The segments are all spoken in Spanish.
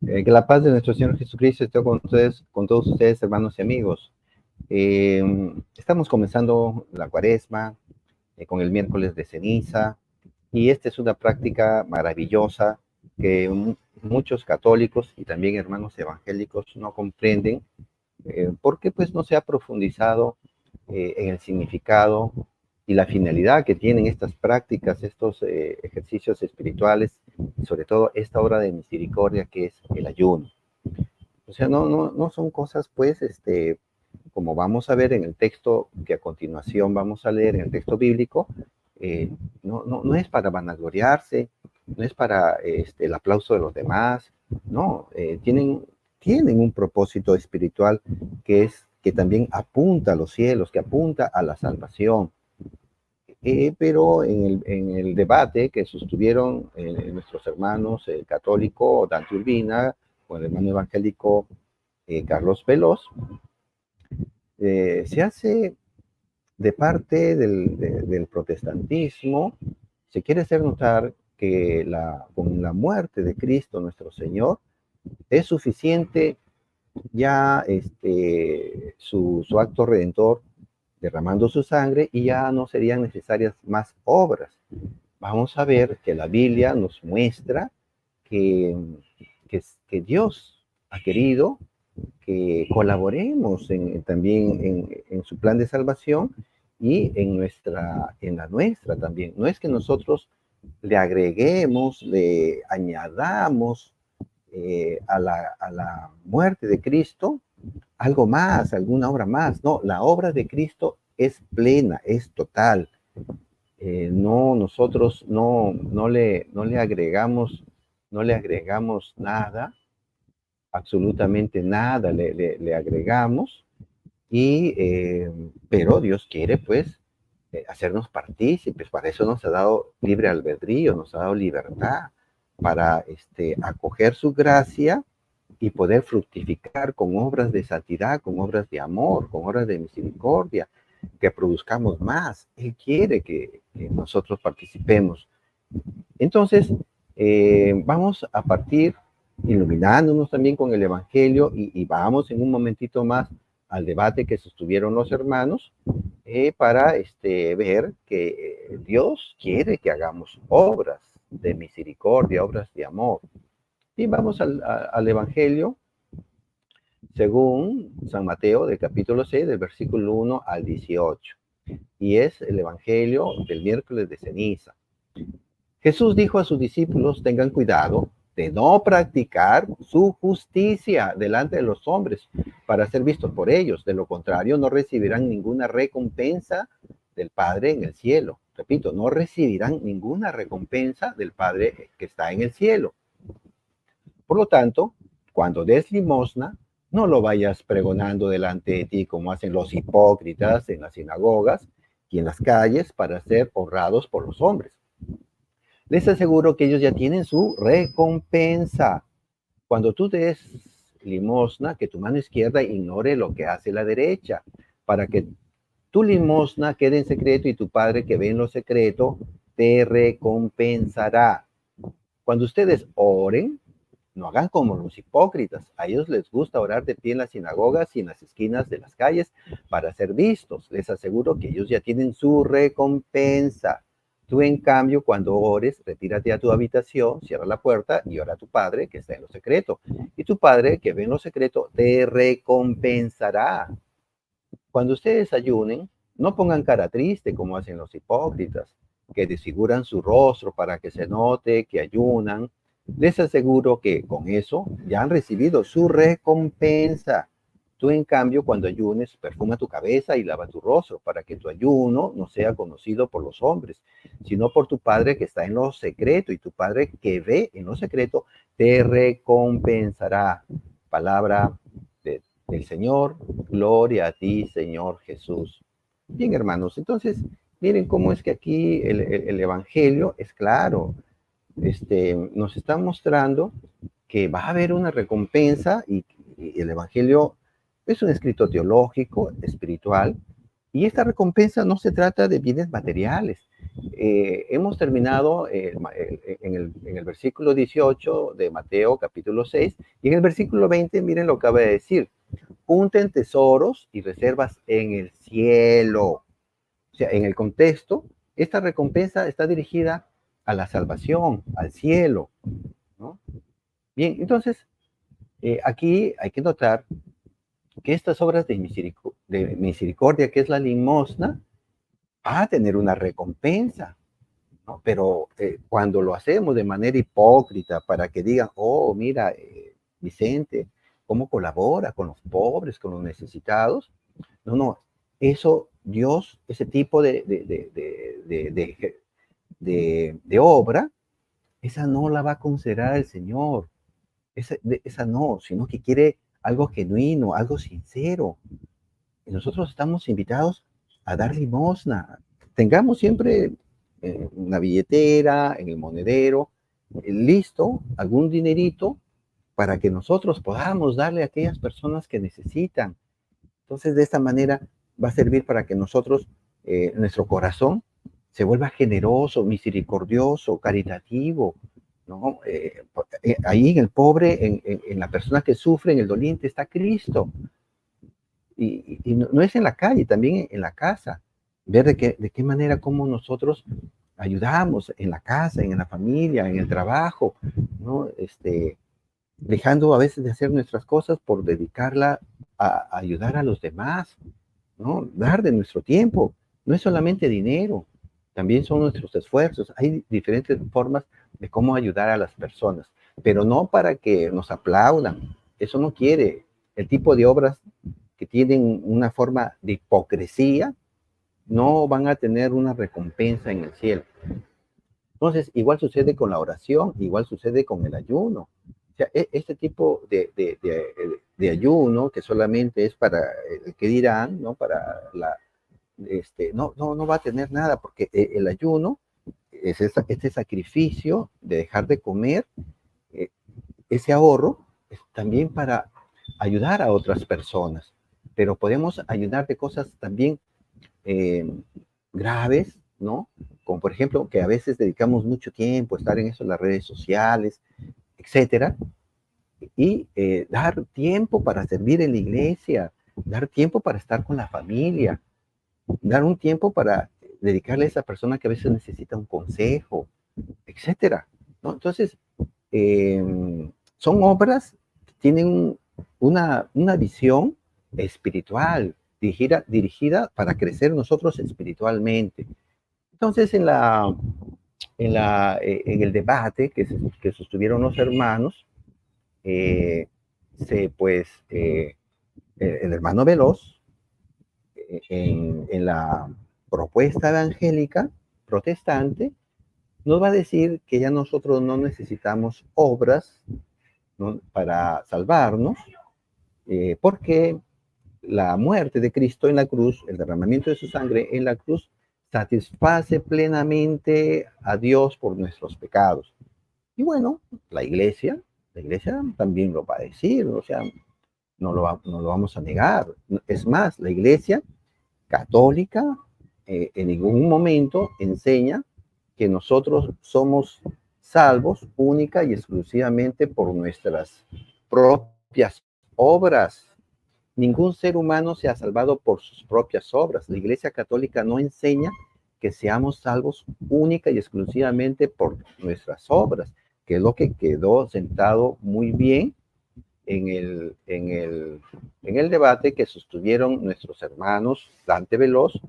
Que la paz de nuestro Señor Jesucristo esté con todos ustedes, hermanos y amigos. Estamos comenzando la cuaresma con el miércoles de ceniza y esta es una práctica maravillosa que muchos católicos y también hermanos evangélicos no comprenden porque pues no se ha profundizado en el significado y la finalidad que tienen estas prácticas, estos ejercicios espirituales, y sobre todo esta obra de misericordia que es el ayuno. O sea, no son cosas, pues, como vamos a ver en el texto que a continuación vamos a leer en el texto bíblico, no es para vanagloriarse, no es para el aplauso de los demás, no, tienen un propósito espiritual que también apunta a los cielos, que apunta a la salvación. Pero en el debate que sostuvieron nuestros hermanos, el católico Dante Urbina con el hermano evangélico Carlos Veloz, se hace de parte del protestantismo, se quiere hacer notar que con la muerte de Cristo nuestro Señor es suficiente ya su acto redentor derramando su sangre y ya no serían necesarias más obras. Vamos a ver que la Biblia nos muestra que, que Dios ha querido que colaboremos también en su plan de salvación y en la nuestra también. No es que nosotros le agreguemos, le añadamos a la muerte de Cristo algo más, alguna obra más. No, la obra de Cristo es plena, es total. Nosotros no le agregamos nada, absolutamente nada le agregamos, pero Dios quiere pues hacernos partícipes, para eso nos ha dado libre albedrío, nos ha dado libertad para acoger su gracia y poder fructificar con obras de santidad, con obras de amor, con obras de misericordia, que produzcamos más. Él quiere que nosotros participemos. Entonces, vamos a partir iluminándonos también con el Evangelio y vamos en un momentito más al debate que sostuvieron los hermanos para ver que Dios quiere que hagamos obras de misericordia, obras de amor. Y vamos al Evangelio según San Mateo del capítulo 6, del versículo 1 al 18. Y es el Evangelio del miércoles de ceniza. Jesús dijo a sus discípulos, tengan cuidado de no practicar su justicia delante de los hombres para ser vistos por ellos. De lo contrario, no recibirán ninguna recompensa del Padre en el cielo. Repito, no recibirán ninguna recompensa del Padre que está en el cielo. Por lo tanto, cuando des limosna, no lo vayas pregonando delante de ti como hacen los hipócritas en las sinagogas y en las calles para ser honrados por los hombres. Les aseguro que ellos ya tienen su recompensa. Cuando tú des limosna, que tu mano izquierda ignore lo que hace la derecha, para que tu limosna quede en secreto y tu Padre que ve en lo secreto te recompensará. Cuando ustedes oren, no hagan como los hipócritas. A ellos les gusta orar de pie en las sinagogas y en las esquinas de las calles para ser vistos. Les aseguro que ellos ya tienen su recompensa. Tú, en cambio, cuando ores, retírate a tu habitación, cierra la puerta y ora a tu Padre que está en lo secreto. Y tu Padre que ve en lo secreto te recompensará. Cuando ustedes ayunen, no pongan cara triste como hacen los hipócritas, que desfiguran su rostro para que se note que ayunan. Les aseguro que con eso ya han recibido su recompensa. Tú, en cambio, cuando ayunes, perfuma tu cabeza y lava tu rostro para que tu ayuno no sea conocido por los hombres, sino por tu Padre que está en lo secreto, y tu Padre que ve en lo secreto te recompensará. Palabra del Señor. Gloria a ti, Señor Jesús. Bien, hermanos, entonces, miren cómo es que aquí el Evangelio es claro. Nos está mostrando que va a haber una recompensa y el Evangelio es un escrito teológico, espiritual, y esta recompensa no se trata de bienes materiales, hemos terminado en el versículo 18 de Mateo capítulo 6, y en el versículo 20, miren lo que acaba de decir: junten tesoros y reservas en el cielo. O sea, en el contexto, esta recompensa está dirigida a la salvación, al cielo, ¿no? Bien, entonces, aquí hay que notar que estas obras de misericordia, que es la limosna, va a tener una recompensa, ¿no? Pero cuando lo hacemos de manera hipócrita para que digan, oh, mira, Vicente, cómo colabora con los pobres, con los necesitados. No, no, eso Dios, ese tipo de obra, esa no la va a considerar el Señor. Esa no, sino que quiere algo genuino, algo sincero. Y nosotros estamos invitados a dar limosna. Tengamos siempre una billetera, en el monedero, listo, algún dinerito para que nosotros podamos darle a aquellas personas que necesitan. Entonces, de esta manera va a servir para que nosotros, nuestro corazón, se vuelva generoso, misericordioso, caritativo, ¿no? Ahí en el pobre, en la persona que sufre, en el doliente, está Cristo. Y no es en la calle, también en la casa. Ver de qué manera, cómo nosotros ayudamos en la casa, en la familia, en el trabajo, ¿no? Dejando a veces de hacer nuestras cosas por dedicarla a ayudar a los demás, ¿no? Dar de nuestro tiempo. No es solamente dinero, también son nuestros esfuerzos. Hay diferentes formas de cómo ayudar a las personas, pero no para que nos aplaudan. Eso no quiere. El tipo de obras que tienen una forma de hipocresía no van a tener una recompensa en el cielo. Entonces, igual sucede con la oración, igual sucede con el ayuno. O sea, este tipo de ayuno, que solamente es para el que dirán, ¿no? Para no va a tener nada, porque el ayuno es este sacrificio de dejar de comer, eh, ese ahorro es también para ayudar a otras personas, pero podemos ayudar de cosas también eh, graves, ¿no? Como por ejemplo, que a veces dedicamos mucho tiempo a estar en eso, en las redes sociales, etcétera, y dar tiempo para servir en la iglesia, dar tiempo para estar con la familia, dar un tiempo para dedicarle a esa persona que a veces necesita un consejo, etcétera, ¿no? Entonces, son obras que tienen una visión espiritual, dirigida para crecer nosotros espiritualmente. Entonces, en el debate que sostuvieron los hermanos, eh, pues, el hermano Veloz, en la propuesta evangélica protestante, nos va a decir que ya nosotros no necesitamos obras, ¿no? Para salvarnos, porque la muerte de Cristo en la cruz, el derramamiento de su sangre en la cruz, satisface plenamente a Dios por nuestros pecados. Y bueno, la iglesia también lo va a decir, o sea, no lo vamos a negar. Es más, la iglesia católica en ningún momento enseña que nosotros somos salvos única y exclusivamente por nuestras propias obras. Ningún ser humano se ha salvado por sus propias obras. La Iglesia Católica no enseña que seamos salvos única y exclusivamente por nuestras obras, que es lo que quedó sentado muy bien en el debate que sostuvieron nuestros hermanos Dante Veloz,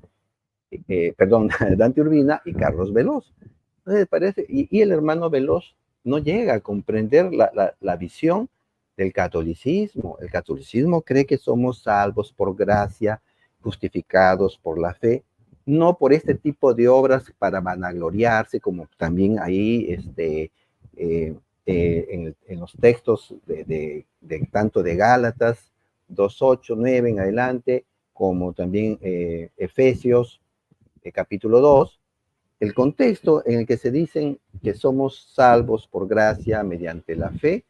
Dante Urbina y Carlos Veloz. Entonces, parece, y el hermano Veloz no llega a comprender la visión del catolicismo. El catolicismo cree que somos salvos por gracia, justificados por la fe, no por este tipo de obras para vanagloriarse, como también ahí en los textos tanto de Gálatas 2:8, 9 en adelante, como también Efesios capítulo 2, el contexto en el que se dicen que somos salvos por gracia mediante la fe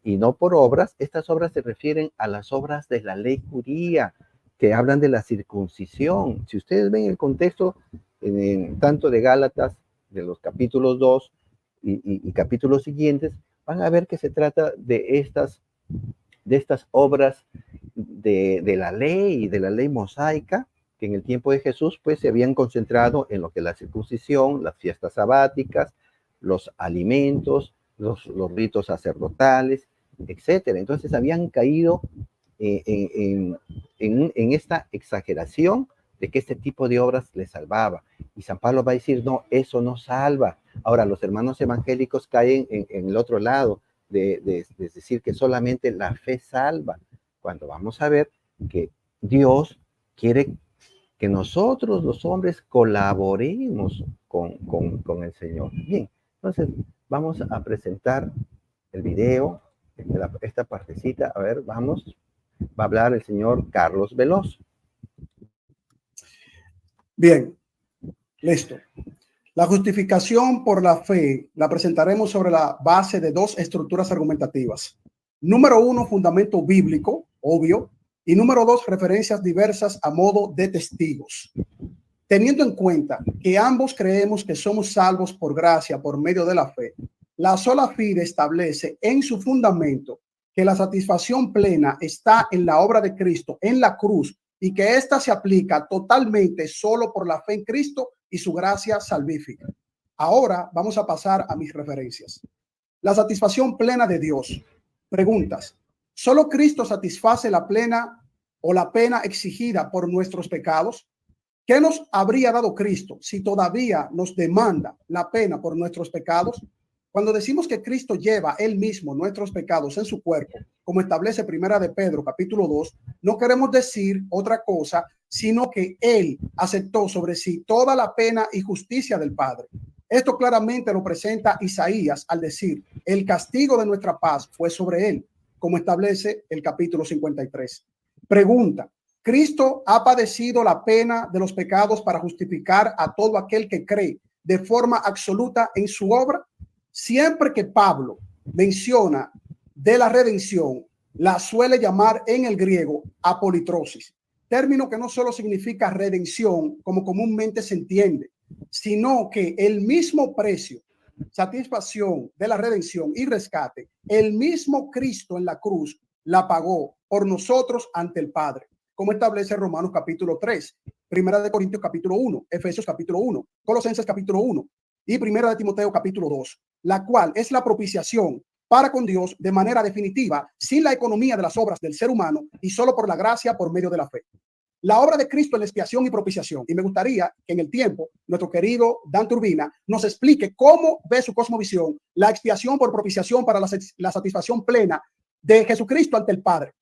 y no por obras. Estas obras se refieren a las obras de la ley judía, que hablan de la circuncisión. Si ustedes ven el contexto, tanto de Gálatas, de los capítulos 2 y capítulos siguientes, van a ver que se trata de estas obras de la ley y de la ley mosaica, que en el tiempo de Jesús pues se habían concentrado en lo que es la circuncisión, las fiestas sabáticas, los alimentos, los ritos sacerdotales, etcétera. Entonces habían caído en esta exageración de que este tipo de obras les salvaba. Y San Pablo va a decir, no, eso no salva. Ahora, los hermanos evangélicos caen en el otro lado, de decir que solamente la fe salva, cuando vamos a ver que Dios quiere que nosotros los hombres colaboremos con el Señor. Bien, entonces vamos a presentar el video, esta partecita, a ver, vamos, va a hablar el señor Carlos Veloz. Bien, listo. La justificación por la fe la presentaremos sobre la base de dos estructuras argumentativas. Número uno, fundamento bíblico, obvio, y número dos, referencias diversas a modo de testigos. Teniendo en cuenta que ambos creemos que somos salvos por gracia por medio de la fe, la sola fide establece en su fundamento que la satisfacción plena está en la obra de Cristo en la cruz y que ésta se aplica totalmente solo por la fe en Cristo y su gracia salvífica. Ahora vamos a pasar a mis referencias. La satisfacción plena de Dios. Preguntas. ¿Solo Cristo satisface la plena o la pena exigida por nuestros pecados? ¿Qué nos habría dado Cristo si todavía nos demanda la pena por nuestros pecados? Cuando decimos que Cristo lleva él mismo nuestros pecados en su cuerpo, como establece Primera de Pedro, capítulo 2, no queremos decir otra cosa, sino que él aceptó sobre sí toda la pena y justicia del Padre. Esto claramente lo presenta Isaías al decir, el castigo de nuestra paz fue sobre él, como establece el capítulo 53. Pregunta, ¿Cristo ha padecido la pena de los pecados para justificar a todo aquel que cree de forma absoluta en su obra? Siempre que Pablo menciona de la redención, la suele llamar en el griego apolitrosis, término que no solo significa redención como comúnmente se entiende, sino que el mismo precio, satisfacción de la redención y rescate, el mismo Cristo en la cruz la pagó por nosotros ante el Padre, como establece Romanos capítulo 3, Primera de Corintios capítulo 1, Efesios capítulo 1, Colosenses capítulo 1 y Primera de Timoteo capítulo 2, la cual es la propiciación para con Dios de manera definitiva, sin la economía de las obras del ser humano y solo por la gracia por medio de la fe. La obra de Cristo es la expiación y propiciación. Y me gustaría que en el tiempo nuestro querido Dante Urbina nos explique cómo ve su cosmovisión la expiación por propiciación para la satisfacción plena de Jesucristo ante el Padre.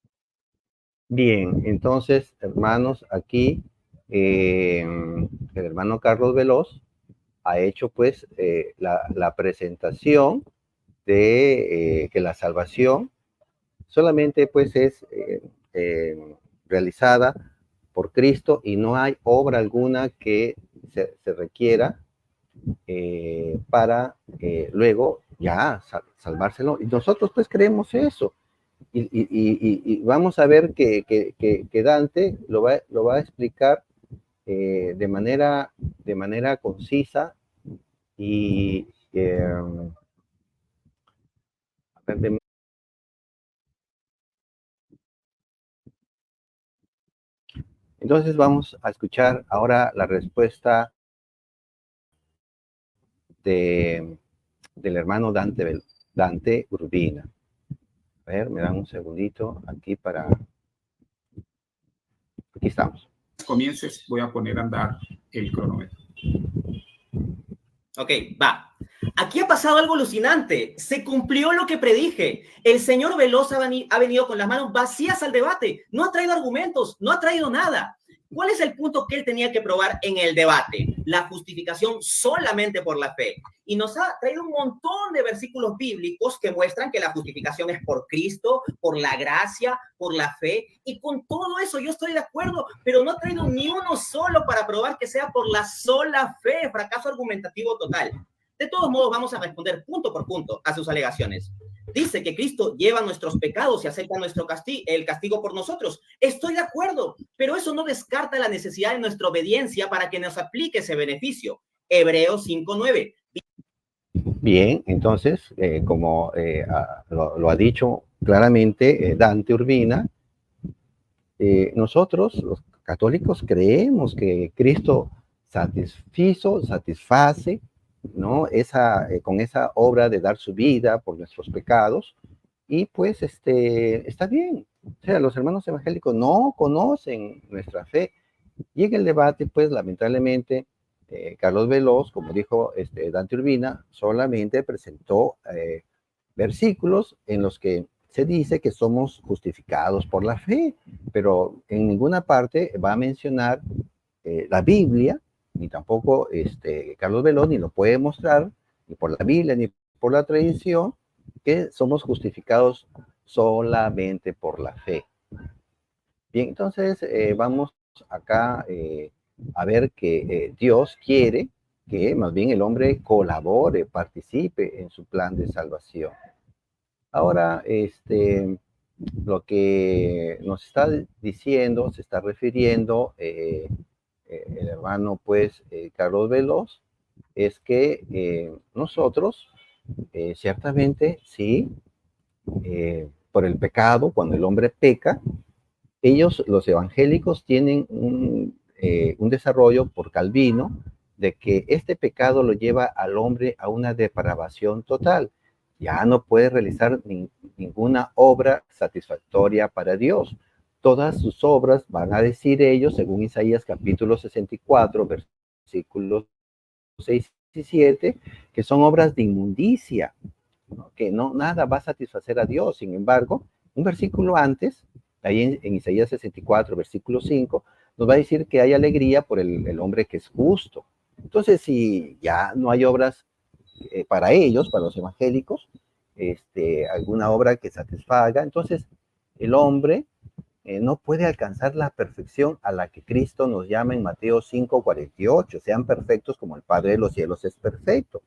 Bien, entonces, hermanos, aquí el hermano Carlos Veloz ha hecho pues la presentación de que la salvación solamente pues es realizada por Cristo y no hay obra alguna que se requiera para luego ya salvárselo. Y nosotros pues creemos eso. Y vamos a ver que Dante lo va a explicar de manera concisa y entonces vamos a escuchar ahora la respuesta del hermano Dante Urbina. A ver, me dan un segundito aquí para... Aquí estamos. Comiences, voy a poner a andar el cronómetro. Ok, va. Aquí ha pasado algo alucinante. Se cumplió lo que predije. El señor Veloz ha venido con las manos vacías al debate. No ha traído argumentos, no ha traído nada. ¿Cuál es el punto que él tenía que probar en el debate? La justificación solamente por la fe. Y nos ha traído un montón de versículos bíblicos que muestran que la justificación es por Cristo, por la gracia, por la fe. Y con todo eso yo estoy de acuerdo, pero no ha traído ni uno solo para probar que sea por la sola fe. Fracaso argumentativo total. De todos modos, vamos a responder punto por punto a sus alegaciones. Dice que Cristo lleva nuestros pecados y acepta el castigo por nosotros. Estoy de acuerdo, pero eso no descarta la necesidad de nuestra obediencia para que nos aplique ese beneficio. Hebreos 5:9. Bien, entonces, como lo ha dicho claramente Dante Urbina, nosotros, los católicos, creemos que Cristo satisface, ¿no? Con esa obra de dar su vida por nuestros pecados, y pues está bien. O sea, los hermanos evangélicos no conocen nuestra fe, y en el debate, pues lamentablemente, Carlos Veloz, como dijo Dante Urbina, solamente presentó versículos en los que se dice que somos justificados por la fe, pero en ninguna parte va a mencionar la Biblia, ni tampoco Carlos Veloz ni lo puede mostrar, ni por la Biblia ni por la tradición, que somos justificados solamente por la fe. Bien, entonces vamos acá a ver que Dios quiere que más bien el hombre colabore, participe en su plan de salvación. Ahora, lo que nos está diciendo, se está refiriendo el hermano, pues, Carlos Veloz, es que nosotros, ciertamente, sí, por el pecado, cuando el hombre peca, ellos, los evangélicos, tienen un desarrollo por Calvino de que este pecado lo lleva al hombre a una depravación total. Ya no puede realizar ninguna obra satisfactoria para Dios. Todas sus obras, van a decir ellos, según Isaías capítulo 64, versículos 6 y 7, que son obras de inmundicia, ¿no? Que no, nada va a satisfacer a Dios. Sin embargo, un versículo antes, ahí en Isaías 64, versículo 5, nos va a decir que hay alegría por el hombre que es justo. Entonces, si ya no hay obras para ellos, para los evangélicos, alguna obra que satisfaga, entonces el hombre no puede alcanzar la perfección a la que Cristo nos llama en Mateo 5:48, sean perfectos como el Padre de los cielos es perfecto.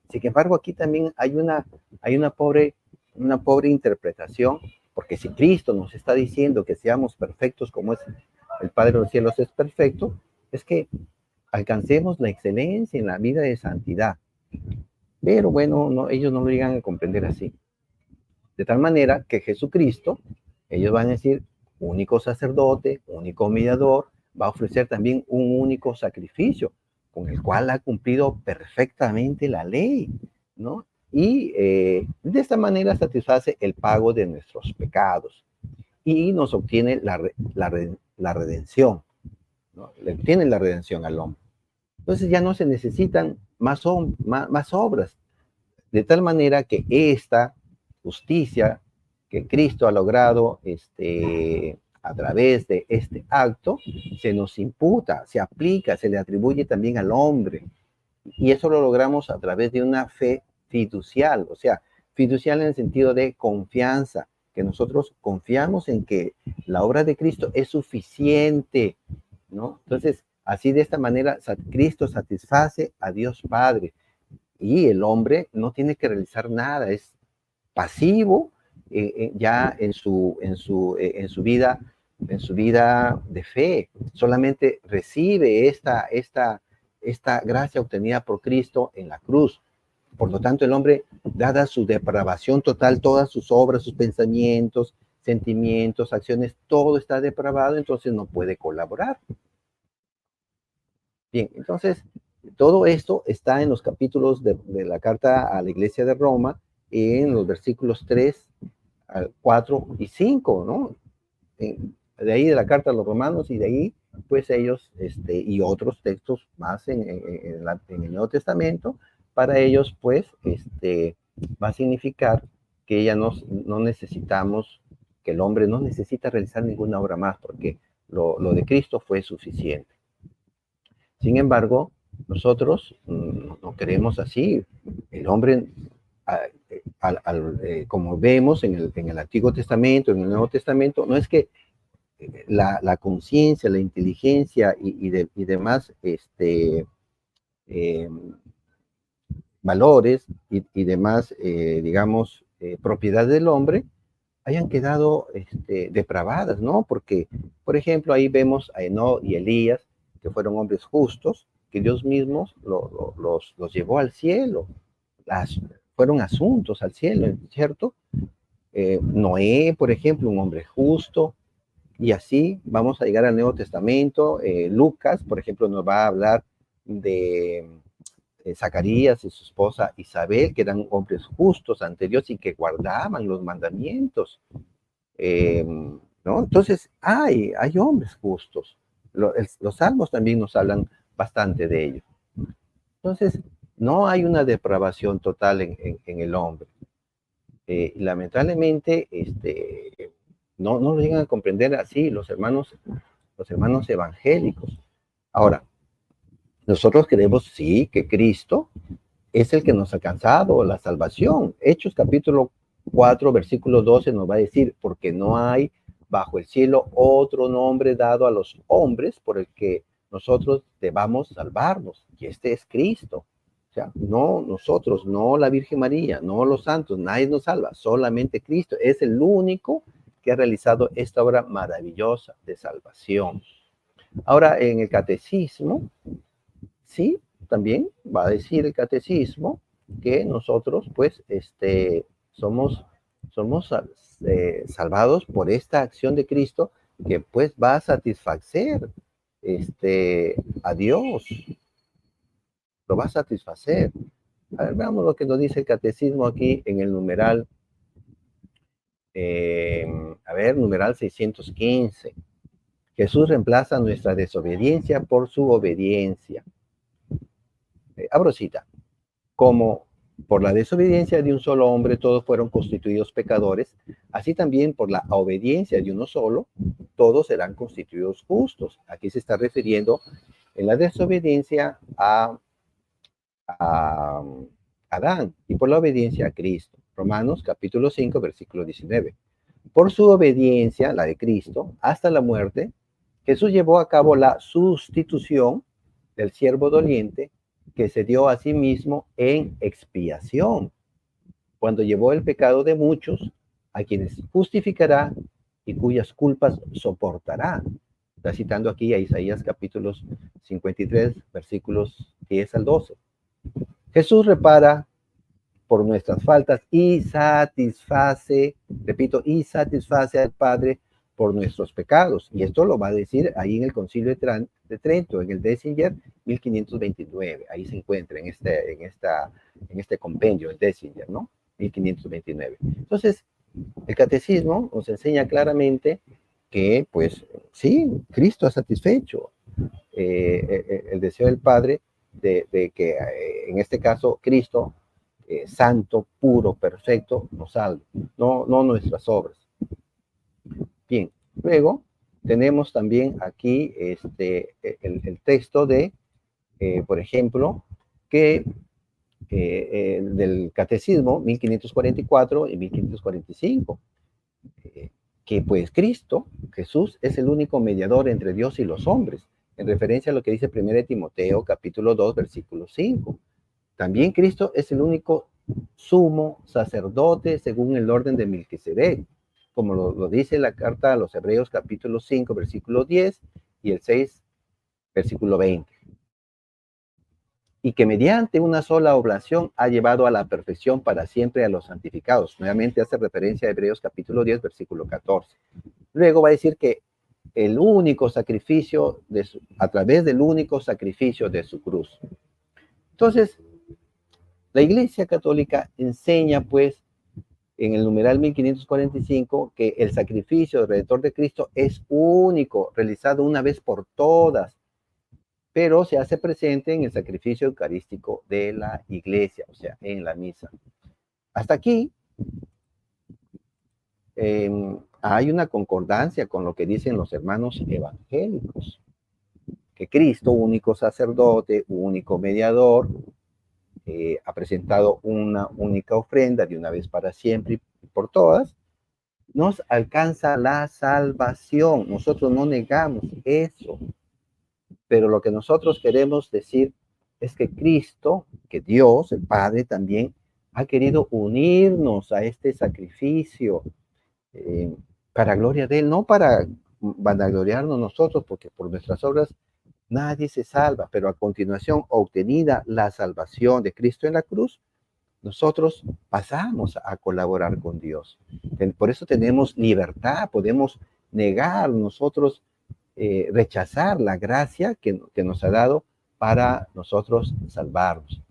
Sin embargo, aquí también hay una pobre interpretación, porque si Cristo nos está diciendo que seamos perfectos como es el Padre de los cielos es perfecto, es que alcancemos la excelencia en la vida de santidad. Pero bueno, no, ellos no lo llegan a comprender así. De tal manera que Jesucristo, ellos van a decir, único sacerdote, único mediador, va a ofrecer también un único sacrificio, con el cual ha cumplido perfectamente la ley, ¿no? Y de esta manera satisface el pago de nuestros pecados y nos obtiene la redención, ¿no? Le obtiene la redención al hombre. Entonces ya no se necesitan más obras, de tal manera que esta justicia que Cristo ha logrado a través de este acto, se nos imputa, se aplica, se le atribuye también al hombre. Y eso lo logramos a través de una fe fiducial, o sea, fiducial en el sentido de confianza, que nosotros confiamos en que la obra de Cristo es suficiente, ¿no? Entonces, así de esta manera, Cristo satisface a Dios Padre y el hombre no tiene que realizar nada, es pasivo ya en su vida de fe, solamente recibe esta gracia obtenida por Cristo en la cruz. Por lo tanto, el hombre, dada su depravación total, todas sus obras, sus pensamientos, sentimientos, acciones, todo está depravado, entonces no puede colaborar. Bien, entonces, todo esto está en los capítulos de la carta a la iglesia de Roma, en los versículos 3, 4 y 5, ¿no? De ahí de la carta a los romanos, y de ahí, pues ellos, y otros textos más en el Nuevo Testamento, para ellos, pues, va a significar que ya no necesitamos, que el hombre no necesita realizar ninguna obra más, porque lo de Cristo fue suficiente. Sin embargo, nosotros no queremos así. El hombre, como vemos en el Antiguo Testamento, en el Nuevo Testamento, no es que la conciencia, la inteligencia y demás valores y demás, digamos, propiedades del hombre, hayan quedado depravadas, ¿no? Porque, por ejemplo, ahí vemos a Enoc y Elías, que fueron hombres justos, que Dios mismo los llevó al cielo, fueron asuntos al cielo, ¿cierto? Noé, por ejemplo, un hombre justo, y así vamos a llegar al Nuevo Testamento. Lucas, por ejemplo, nos va a hablar de Zacarías y su esposa Isabel, que eran hombres justos ante Dios y que guardaban los mandamientos. ¿No? Entonces, hay hombres justos. Los salmos también nos hablan bastante de ello. Entonces, no hay una depravación total en el hombre. Lamentablemente, no lo llegan a comprender así los hermanos evangélicos. Ahora, nosotros creemos, sí, que Cristo es el que nos ha alcanzado la salvación. Hechos capítulo 4, versículo 12 nos va a decir, porque no hay bajo el cielo otro nombre dado a los hombres por el que nosotros debamos salvarnos, y este es Cristo. O sea, no nosotros, no la Virgen María, no los santos, nadie nos salva, solamente Cristo es el único que ha realizado esta obra maravillosa de salvación. Ahora, en el catecismo, sí, también va a decir el catecismo que nosotros, pues, somos salvados por esta acción de Cristo que, pues, va a satisfacer a Dios, lo va a satisfacer. A ver, veamos lo que nos dice el catecismo aquí en el numeral, numeral 615. Jesús reemplaza nuestra desobediencia por su obediencia. Abro cita. Como por la desobediencia de un solo hombre todos fueron constituidos pecadores, así también por la obediencia de uno solo, todos serán constituidos justos. Aquí se está refiriendo en la desobediencia a Adán y por la obediencia a Cristo. Romanos capítulo 5, versículo 19. Por su obediencia, la de Cristo, hasta la muerte, Jesús llevó a cabo la sustitución del siervo doliente que se dio a sí mismo en expiación, cuando llevó el pecado de muchos, a quienes justificará y cuyas culpas soportará. Está citando aquí a Isaías capítulos 53, versículos 10 al 12. Jesús repara por nuestras faltas y satisface, repito, y satisface al Padre por nuestros pecados. Y esto lo va a decir ahí en el Concilio de Trento, en el Décinger 1529. Ahí se encuentra en este compendio, el Décinger, ¿no? 1529. Entonces, el catecismo nos enseña claramente que, pues, sí, Cristo ha satisfecho el deseo del Padre de que, en este caso, Cristo, santo, puro, perfecto, nos salve, no nuestras obras. Bien, luego tenemos también aquí el texto de, por ejemplo, que del Catecismo 1544 y 1545, que pues Cristo, Jesús, es el único mediador entre Dios y los hombres, en referencia a lo que dice 1 Timoteo capítulo 2, versículo 5. También Cristo es el único sumo sacerdote según el orden de Melquisedec, como lo dice la carta a los Hebreos capítulo 5, versículo 10 y el 6, versículo 20. Y que mediante una sola oblación ha llevado a la perfección para siempre a los santificados. Nuevamente hace referencia a Hebreos capítulo 10, versículo 14. Luego va a decir que el único sacrificio, a través del único sacrificio de su cruz. Entonces, la Iglesia Católica enseña, pues, en el numeral 1545, que el sacrificio del Redentor de Cristo es único, realizado una vez por todas, pero se hace presente en el sacrificio eucarístico de la Iglesia, o sea, en la misa. Hasta aquí hay una concordancia con lo que dicen los hermanos evangélicos, que Cristo, único sacerdote, único mediador, ha presentado una única ofrenda de una vez para siempre y por todas, nos alcanza la salvación. Nosotros no negamos eso, pero lo que nosotros queremos decir es que Cristo, que Dios, el Padre, también ha querido unirnos a este sacrificio eh, para gloria de Él, no para vanagloriarnos nosotros, porque por nuestras obras nadie se salva, pero a continuación, obtenida la salvación de Cristo en la cruz, nosotros pasamos a colaborar con Dios. Por eso tenemos libertad, podemos negar nosotros, rechazar la gracia que nos ha dado para nosotros salvarnos.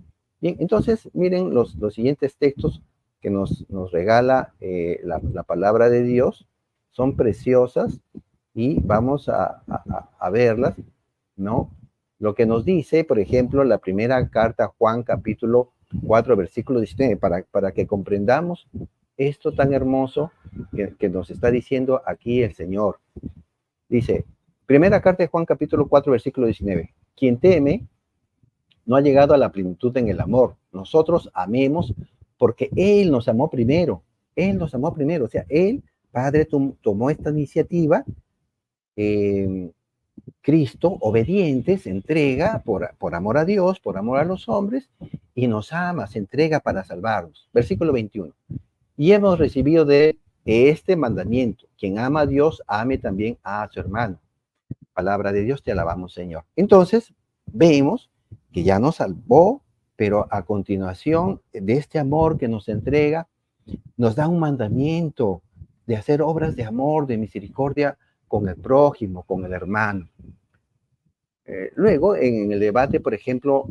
Bien, entonces miren los siguientes textos que nos regala la palabra de Dios. Son preciosas y vamos a verlas, ¿no? Lo que nos dice, por ejemplo, la primera carta a Juan, capítulo 4, versículo 19, para que comprendamos esto tan hermoso que nos está diciendo aquí el Señor. Dice, primera carta de Juan, capítulo 4, versículo 19, quien teme no ha llegado a la plenitud en el amor. Nosotros amemos porque Él nos amó primero. Él nos amó primero. O sea, Él, Padre, tomó esta iniciativa. Cristo, obediente, se entrega por amor a Dios, por amor a los hombres, y nos ama, se entrega para salvarnos. Versículo 21. Y hemos recibido de este mandamiento: quien ama a Dios, ame también a su hermano. Palabra de Dios, te alabamos, Señor. Entonces, vemos que ya nos salvó, pero a continuación de este amor que nos entrega, nos da un mandamiento de hacer obras de amor, de misericordia con el prójimo, con el hermano. Luego, en el debate, por ejemplo,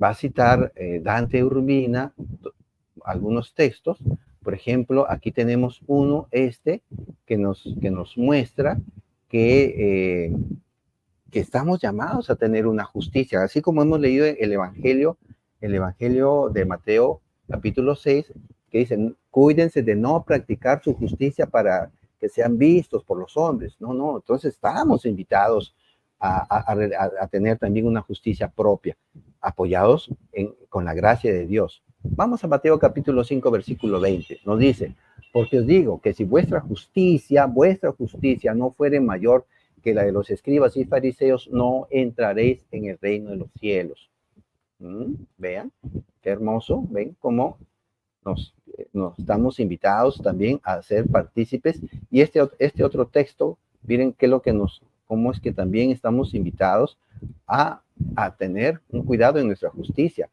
va a citar Dante Urbina algunos textos. Por ejemplo, aquí tenemos uno, que nos muestra que estamos llamados a tener una justicia, así como hemos leído el Evangelio de Mateo, capítulo 6, que dicen, cuídense de no practicar su justicia para que sean vistos por los hombres. No, entonces estamos invitados a tener también una justicia propia, apoyados con la gracia de Dios. Vamos a Mateo capítulo 5, versículo 20. Nos dice, porque os digo que si vuestra justicia no fuere mayor que la de los escribas y fariseos, no entraréis en el reino de los cielos. Vean, qué hermoso, ven cómo nos estamos invitados también a ser partícipes. Y este otro texto, miren cómo es que también estamos invitados a tener un cuidado en nuestra justicia.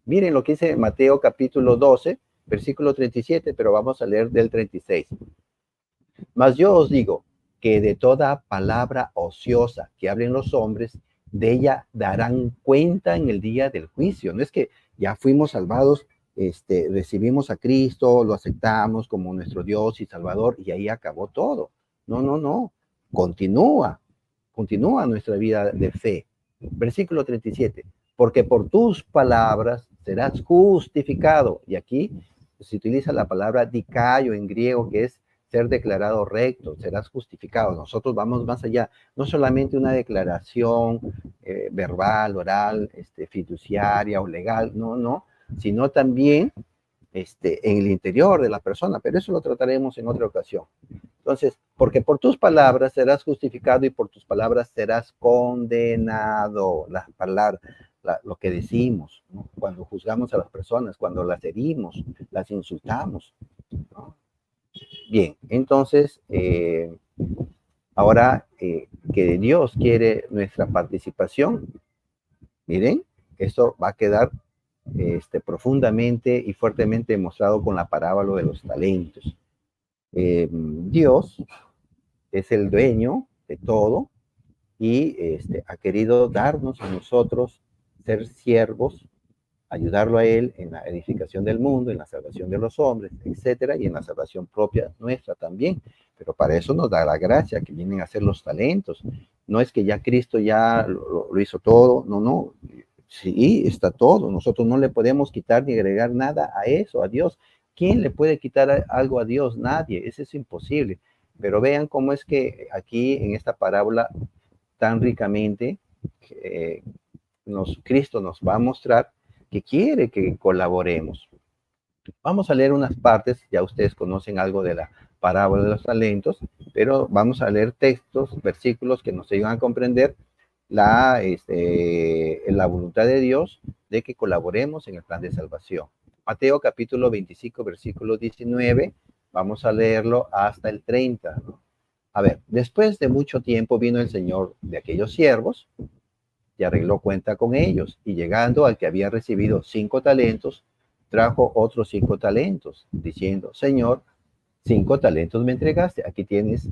Miren lo que dice Mateo capítulo 12, versículo 37, pero vamos a leer del 36. Mas yo os digo que de toda palabra ociosa que hablen los hombres, de ella darán cuenta en el día del juicio. No es que ya fuimos salvados, recibimos a Cristo, lo aceptamos como nuestro Dios y Salvador, y ahí acabó todo. No. Continúa nuestra vida de fe. Versículo 37. Porque por tus palabras serás justificado. Y aquí se utiliza la palabra dikaio en griego, que es ser declarado recto, serás justificado. Nosotros vamos más allá, no solamente una declaración verbal, oral, fiduciaria o legal, no, sino también en el interior de la persona, pero eso lo trataremos en otra ocasión. Entonces, porque por tus palabras serás justificado y por tus palabras serás condenado. Las palabras, lo que decimos, ¿no? Cuando juzgamos a las personas, cuando las herimos, las insultamos, ¿no? Bien, entonces, ahora que Dios quiere nuestra participación, miren, esto va a quedar profundamente y fuertemente demostrado con la parábola de los talentos. Dios es el dueño de todo y ha querido darnos a nosotros ser siervos, ayudarlo a Él en la edificación del mundo, en la salvación de los hombres, etcétera, y en la salvación propia nuestra también. Pero para eso nos da la gracia que vienen a ser los talentos. No es que ya Cristo ya lo hizo todo, no. Sí, está todo. Nosotros no le podemos quitar ni agregar nada a eso, a Dios. ¿Quién le puede quitar algo a Dios? Nadie. Eso es imposible. Pero vean cómo es que aquí en esta parábola tan ricamente Cristo nos va a mostrar que quiere que colaboremos. Vamos a leer unas partes, ya ustedes conocen algo de la parábola de los talentos, pero vamos a leer textos, versículos que nos ayudan a comprender la voluntad de Dios de que colaboremos en el plan de salvación. Mateo capítulo 25, versículo 19, vamos a leerlo hasta el 30, ¿no? A ver, después de mucho tiempo vino el Señor de aquellos siervos y arregló cuenta con ellos, y llegando al que había recibido 5 talentos, trajo otros 5 talentos, diciendo, Señor, 5 talentos me entregaste, aquí tienes,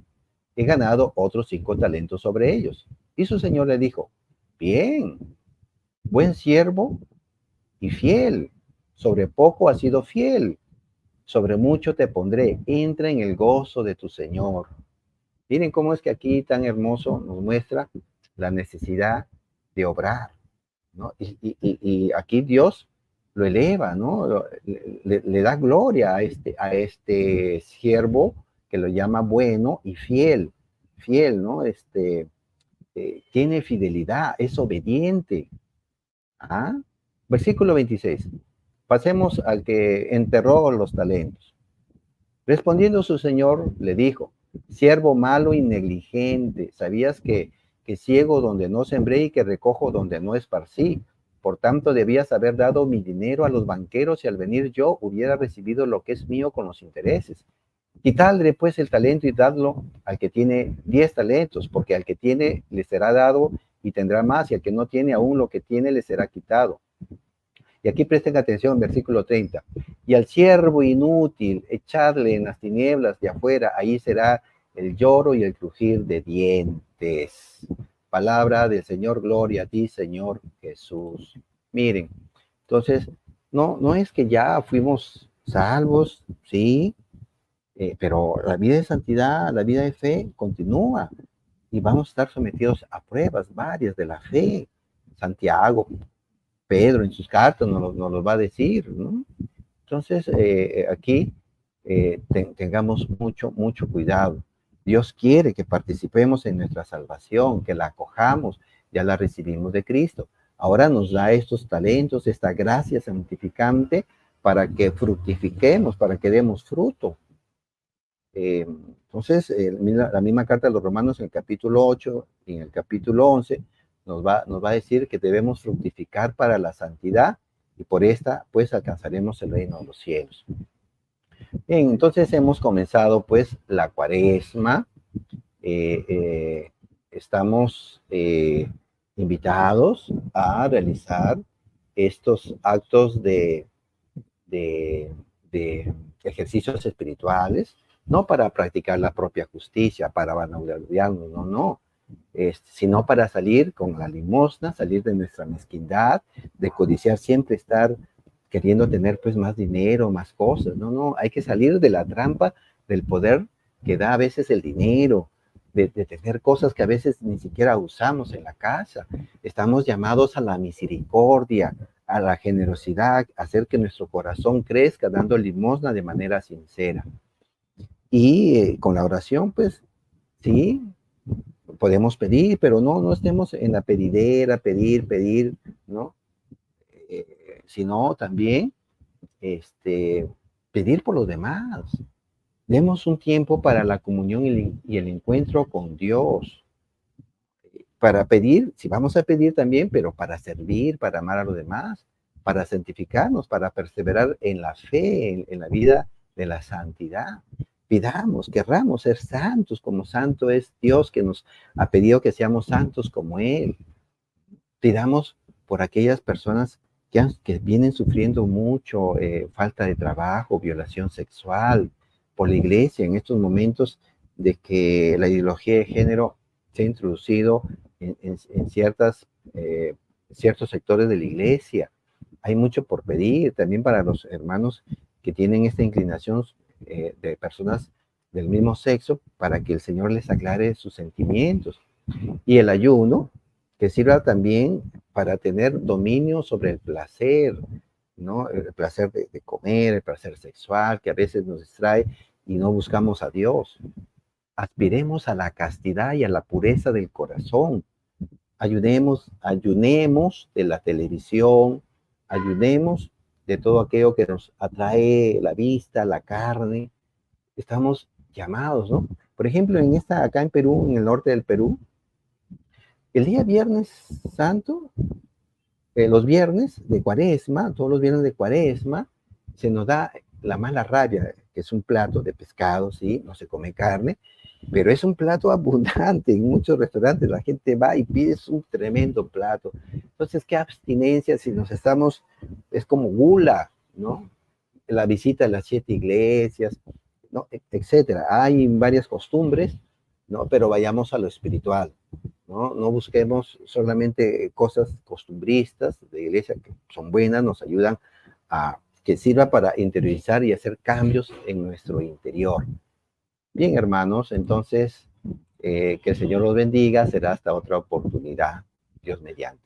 he ganado otros 5 talentos sobre ellos. Y su señor le dijo, bien, buen siervo y fiel, sobre poco has sido fiel, sobre mucho te pondré, entra en el gozo de tu Señor. Miren cómo es que aquí tan hermoso nos muestra la necesidad de obrar, ¿no? Y aquí Dios lo eleva, ¿no? Le da gloria a este siervo que lo llama bueno y fiel, ¿no? Tiene fidelidad, es obediente. ¿Ah? Versículo 26. Pasemos al que enterró los talentos. Respondiendo su señor, le dijo, siervo malo y negligente, ¿sabías que ciego donde no sembré y que recojo donde no esparcí? Por tanto, debías haber dado mi dinero a los banqueros y al venir yo hubiera recibido lo que es mío con los intereses. Quitadle pues el talento y dadlo al que tiene 10 talentos, porque al que tiene le será dado y tendrá más, y al que no tiene aún lo que tiene le será quitado. Y aquí presten atención, versículo 30. Y al siervo inútil, echadle en las tinieblas de afuera, ahí será el lloro y el crujir de dientes. Palabra del Señor, gloria a ti, Señor Jesús. Miren, entonces, no es que ya fuimos salvos, sí, pero la vida de santidad, la vida de fe continúa y vamos a estar sometidos a pruebas varias de la fe. Santiago, Pedro en sus cartas nos los va a decir, ¿no? Entonces, aquí tengamos mucho cuidado. Dios quiere que participemos en nuestra salvación, que la acojamos, ya la recibimos de Cristo. Ahora nos da estos talentos, esta gracia santificante para que fructifiquemos, para que demos fruto. Entonces, la misma carta de los Romanos en el capítulo 8 y en el capítulo 11 nos va a decir que debemos fructificar para la santidad y por esta pues alcanzaremos el reino de los cielos. Bien, entonces hemos comenzado pues la cuaresma. Estamos invitados a realizar estos actos de ejercicios espirituales, no para practicar la propia justicia, para vanagloriarnos, no, sino para salir con la limosna, salir de nuestra mezquindad, de codiciar siempre estar queriendo tener pues más dinero, más cosas, no, hay que salir de la trampa del poder que da a veces el dinero, de tener cosas que a veces ni siquiera usamos en la casa. Estamos llamados a la misericordia, a la generosidad, a hacer que nuestro corazón crezca dando limosna de manera sincera. Y con la oración, pues, sí, podemos pedir, pero no estemos en la pedidera, pedir, ¿no? Sino también pedir por los demás. Demos un tiempo para la comunión y el encuentro con Dios. Para pedir, si vamos a pedir también, pero para servir, para amar a los demás, para santificarnos, para perseverar en la fe, en la vida de la santidad. Pidamos, querramos ser santos como santo es Dios que nos ha pedido que seamos santos como Él. Pidamos por aquellas personas que vienen sufriendo mucho, falta de trabajo, violación sexual, por la iglesia en estos momentos de que la ideología de género se ha introducido en ciertos sectores de la iglesia. Hay mucho por pedir también para los hermanos que tienen esta inclinación de personas del mismo sexo, para que el Señor les aclare sus sentimientos. Y el ayuno, que sirva también para tener dominio sobre el placer, ¿no? El placer de comer, el placer sexual, que a veces nos distrae y no buscamos a Dios. Aspiremos a la castidad y a la pureza del corazón. Ayunemos de la televisión, ayunemos de todo aquello que nos atrae la vista, la carne. Estamos llamados, ¿no? Por ejemplo, acá en Perú, en el norte del Perú, el día Viernes Santo, los viernes de Cuaresma, todos los viernes de Cuaresma, se nos da la mala rabia, que es un plato de pescado, ¿sí? No se come carne, pero es un plato abundante. En muchos restaurantes la gente va y pide un tremendo plato. Entonces, qué abstinencia si es como gula, ¿no? La visita a las 7 iglesias, ¿no? Etcétera. Hay varias costumbres, ¿no? Pero vayamos a lo espiritual, ¿no? No busquemos solamente cosas costumbristas de iglesia que son buenas, nos ayudan a que sirva para interiorizar y hacer cambios en nuestro interior. Bien, hermanos, entonces, que el Señor los bendiga, será hasta otra oportunidad, Dios mediante.